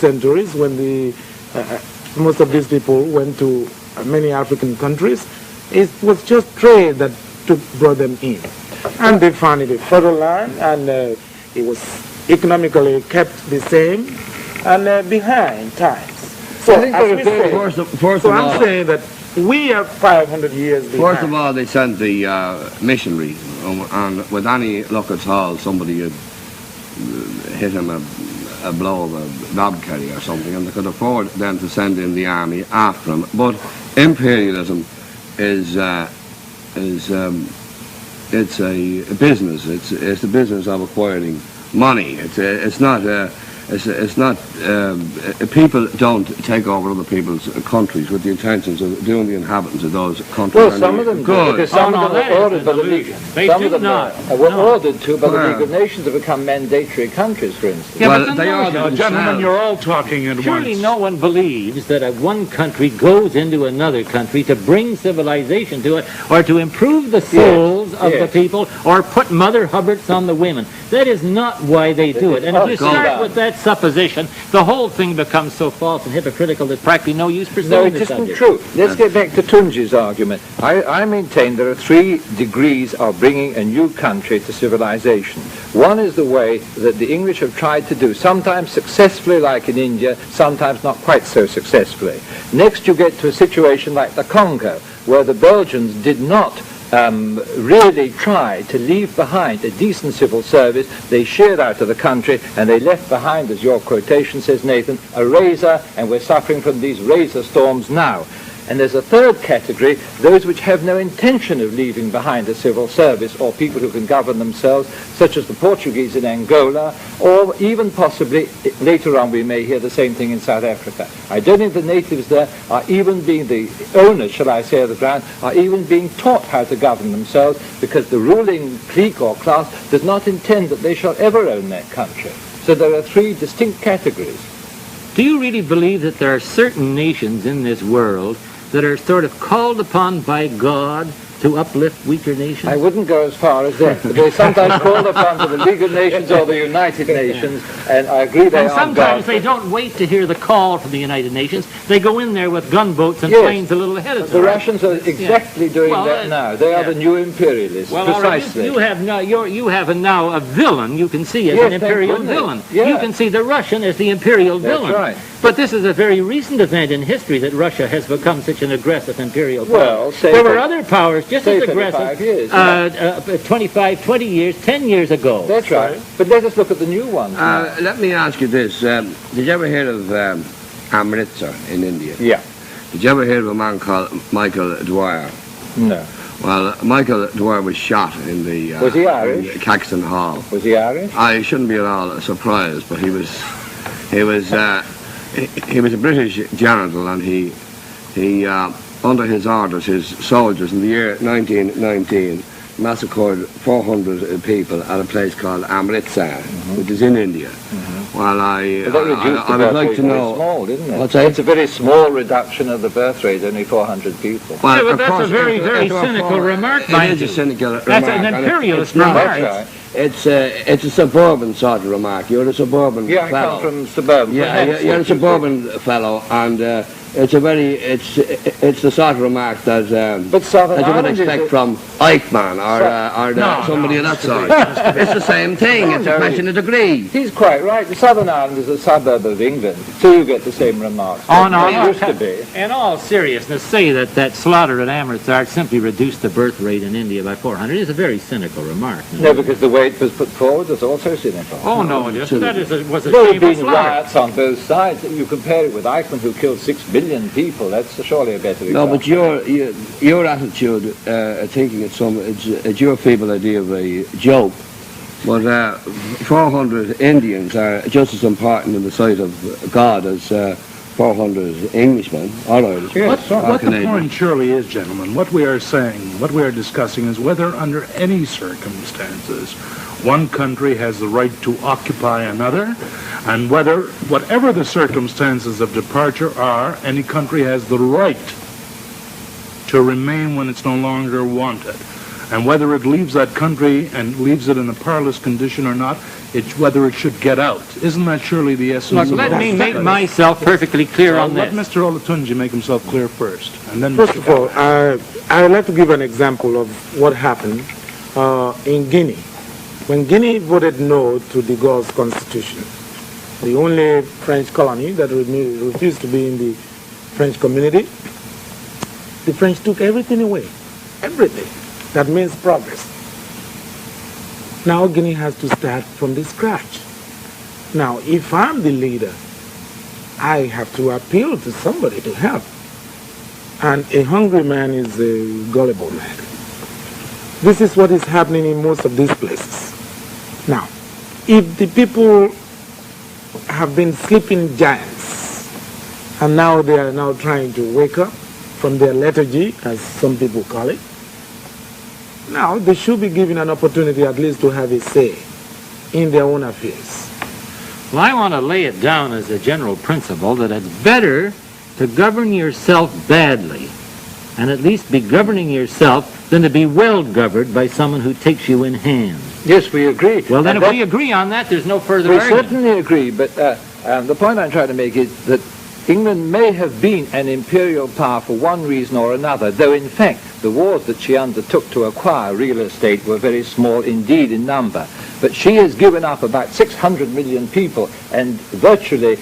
centuries when most of these people went to many African countries. It was just trade that brought them in. And they found it a fertile land, and it was economically kept the same and behind times. So, I'm saying that we are 500 years behind. First of all, they sent the missionaries, and with any luck at all, somebody had hit him a blow of a knobkerry or something, and they could afford then to send in the army after him. But imperialism is it's a business. It's the business of acquiring money. It's not people don't take over other people's countries with the intentions of doing the inhabitants of those countries. Well, some of them do, because some of them were ordered by the League. Some of them were ordered to by the League of Nations to become mandatory countries, for instance. Yeah, well, but they are gentlemen, you're all talking at once. Surely no one believes that one country goes into another country to bring civilization to it, or to improve the souls of the people, or put Mother Hubbards on the women. That is not why they do it. And if you start with that supposition, the whole thing becomes so false and hypocritical that practically no use pursuing No, it isn't true. Let's get back to Tunji's argument. I maintain there are 3 degrees of bringing a new country to civilization. One is the way that the English have tried to do, sometimes successfully like in India, sometimes not quite so successfully. Next you get to a situation like the Congo, where the Belgians did not really tried to leave behind a decent civil service. They sheared out of the country, and they left behind, as your quotation says, Nathan, a razor, and we're suffering from these razor storms now. And there's a third category, those which have no intention of leaving behind a civil service, or people who can govern themselves, such as the Portuguese in Angola, or even possibly, later on we may hear the same thing in South Africa. I don't think the natives there are even being, the owners, shall I say, of the ground, are even being taught how to govern themselves, because the ruling clique or class does not intend that they shall ever own that country. So there are 3 distinct categories. Do you really believe that there are certain nations in this world that are sort of called upon by God to uplift weaker nations? I wouldn't go as far as that. But they're sometimes called upon to the League of Nations or the United Nations, and I agree they are. And sometimes they don't wait to hear the call from the United Nations. They go in there with gunboats and planes a little ahead of time. The Russians are exactly doing that now. They are the new imperialists, precisely. You have now a villain. You can see as an imperial villain. Yeah. You can see the Russian as the imperial villain. That's right. But this is a very recent event in history that Russia has become such an aggressive imperial power. Well, there were other powers just as aggressive years, 20 years, 10 years ago. That's right. But let us look at the new ones. Let me ask you this. Did you ever hear of Amritsar in India? Yeah. Did you ever hear of a man called Michael Dwyer? No. Well, Michael Dwyer was shot in the was he Irish? Caxton Hall. Was he Irish? I shouldn't be at all surprised, but he was a British general, and he under his orders, his soldiers in the year 1919 massacred 400 people at a place called Amritsar, which is in India. Well, I would like to know. Small, isn't it? What's that? It's a very small reduction of the birth rate, only 400 people. Well, yeah, but that's a very, very cynical remark. It is a cynical remark. That's an imperialist remark. It's a suburban sort of remark. You're a suburban fellow. I come from suburban. Yeah, you're a suburban fellow, and it's the sort of remark that you would expect from Eichmann or somebody of that sort. It's the same thing. It's a question of degree. He's quite right. The Southern Ireland is a suburb of England, so you get the same remarks. In all seriousness, say that slaughter at Amritsar simply reduced the birth rate in India by 400 is a very cynical remark. No, because the way it was put forward was also cynical. Oh no, was a There have been riots on both sides. You compare it with Eichmann, who killed 6 billion people. That's surely a better example. No, but your attitude, thinking it's your feeble idea of a joke. But 400 Indians are just as important in the sight of God as 400 Englishmen or Irish. Yes, what the point surely is, gentlemen, what we are saying, what we are discussing is whether under any circumstances one country has the right to occupy another, and whether, whatever the circumstances of departure are, any country has the right to remain when it's no longer wanted. And whether it leaves that country and leaves it in a powerless condition or not, it's whether it should get out. Isn't that surely the essence Look, of let me make myself perfectly clear on Let this. Mr. Olatunji make himself clear first, and then First Mr. of all, I'd like to give an example of what happened in Guinea. When Guinea voted no to de Gaulle's constitution, the only French colony that refused to be in the French community, the French took everything away. Everything. That means progress. Now Guinea has to start from the scratch. Now, if I'm the leader, I have to appeal to somebody to help. And a hungry man is a gullible man. This is what is happening in most of these places. Now, if the people have been sleeping giants, and now they are now trying to wake up from their lethargy, as some people call it, now they should be given an opportunity at least to have a say in their own affairs. Well, I want to lay it down as a general principle that it's better to govern yourself badly and at least be governing yourself than to be well governed by someone who takes you in hand. Yes, we agree. Well, then if we agree on that, there's no further We argument. certainly agree, but the point I'm trying to make is that England may have been an imperial power for one reason or another, though in fact the wars that she undertook to acquire real estate were very small indeed in number. But she has given up about 600 million people, and virtually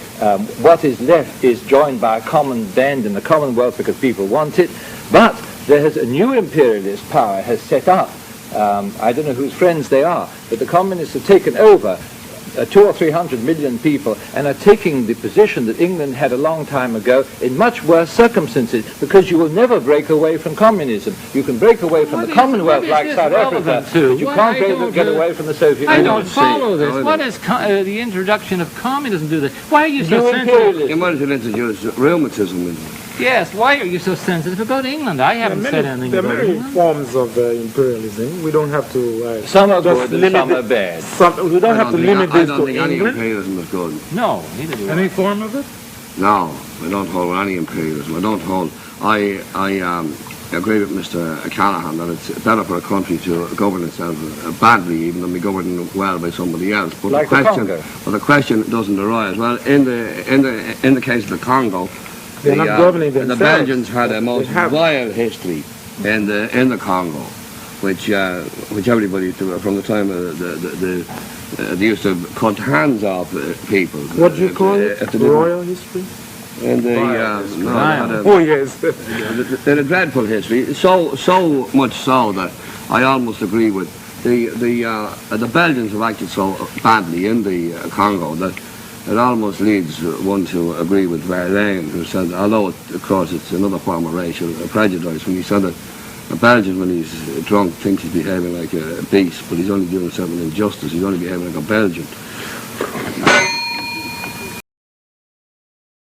what is left is joined by a common band in the Commonwealth because people want it. But there has a new imperialist power has set up. I don't know whose friends they are, but the communists have taken over 200 or 300 million people and are taking the position that England had a long time ago in much worse circumstances, because you will never break away from communism. You can break away from the Commonwealth like South Africa, but you can't get away from the Soviet Union. I don't follow this. What does the introduction of communism do this? Why are you so New sensitive? imperialism. He wanted to introduce rheumatism. Yes, why are you so sensitive about England? I haven't said anything There are about many England. forms of imperialism. We don't have to... Some are just good and limit some are it- bad. we don't have to limit I this don't to think any England. imperialism is good. No, neither do I. Any form of it? No, I don't hold with any imperialism. I don't hold. I agree with Mr. Callahan that it's better for a country to govern itself badly even than be governed well by somebody else. But Like the Congo. the question doesn't arise. Well, in the case of the Congo, They're not governing the themselves. Belgians had a They most have- vile history in the Congo, which everybody from the time of they used to cut hands off people. What do you call it? if they didn't- Royal history? And they, Vile. they had a- Oh, yes. they had a dreadful history, so much so that I almost agree with the Belgians have acted so badly in the Congo that it almost leads one to agree with Verlaine, who said, although of course it's another form of racial prejudice, when he said that a Belgian when he's drunk thinks he's behaving like a beast, but he's only doing himself an injustice, he's only behaving like a Belgian.